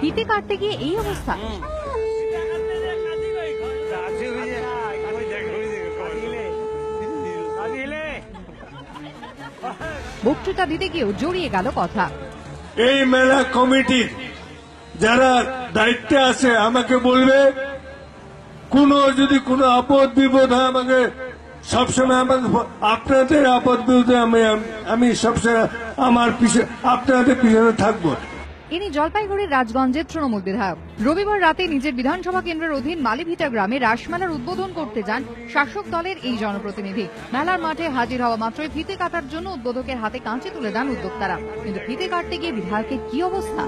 ফিতে কাটতে গিয়ে এই অবস্থা। বক্তৃতা দিতে গিয়েও জড়িয়ে গেল কথা। এই মেলা কমিটির যারা দায়িত্বে আছে আমাকে বলবে, যদি কোনো আপদ বিপদ হয় আমাকে সবসময়, আপনাদের আপদ বিপদে আমি সবসময় আমার আপনাদের পিছনে থাকবো। ইনি জলপাইগুড়ির রাজগঞ্জের তৃণমূল বিধায়ক। রবিবার রাতে নিজের বিধানসভা কেন্দ্রের অধীন মালিভিটা গ্রামে রাসমেলার উদ্বোধন করতে যান শাসক দলের এই জনপ্রতিনিধি। মেলার মাঠে হাজির হওয়া মাত্রই ফিতে কাটার জন্য উদ্বোধকের হাতে কাঁচি তুলে দেন উদ্যোক্তারা। কিন্তু ফিতে কাটতে গিয়ে বিধায়কের কি অবস্থা।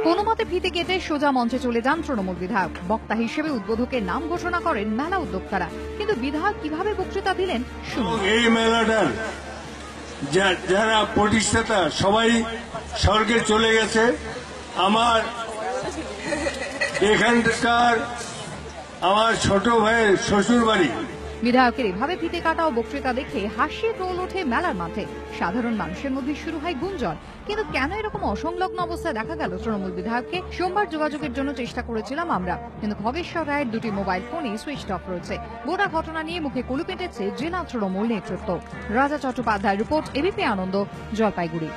কোনো মতে ফিতে কেটে সোজা মঞ্চে চলে যান তৃণমূল বিধায়ক। বক্তা হিসেবে উদ্বোধকের নাম ঘোষণা করেন মেলা উদ্যোক্তারা। কিন্তু বিধায়ক কিভাবে বক্তৃতা দিলেন শুনুন। এই মেলাটার যারা প্রতিষ্ঠাতা সবাই স্বর্গে চলে গেছে। আমার এখানকার আমার ছোট ভাইয়ের শ্বশুর বাড়ি। বিধায়কের এভাবে ফিতে কাটা ও বক্তৃতা দেখে হাসির রোল ওঠে মেলার মাঠে। সাধারণ মানুষের মধ্যে শুরু হয় গুঞ্জন। কিন্তু কেন এরকম অসংলগ্ন অবস্থায় দেখা গেল তৃণমূল বিধায়ককে? সোমবার যোগাযোগের জন্য চেষ্টা করেছিলাম আমরা, কিন্তু খগেশ্বর রায়ের দুটি মোবাইল ফোনই সুইচ অফ রয়েছে। গোটা ঘটনা নিয়ে মুখে কুলু পেটেছে জেলা তৃণমূল নেতৃত্ব। রাজা চট্টোপাধ্যায়ের রিপোর্ট, এবিপি আনন্দ, জলপাইগুড়ি।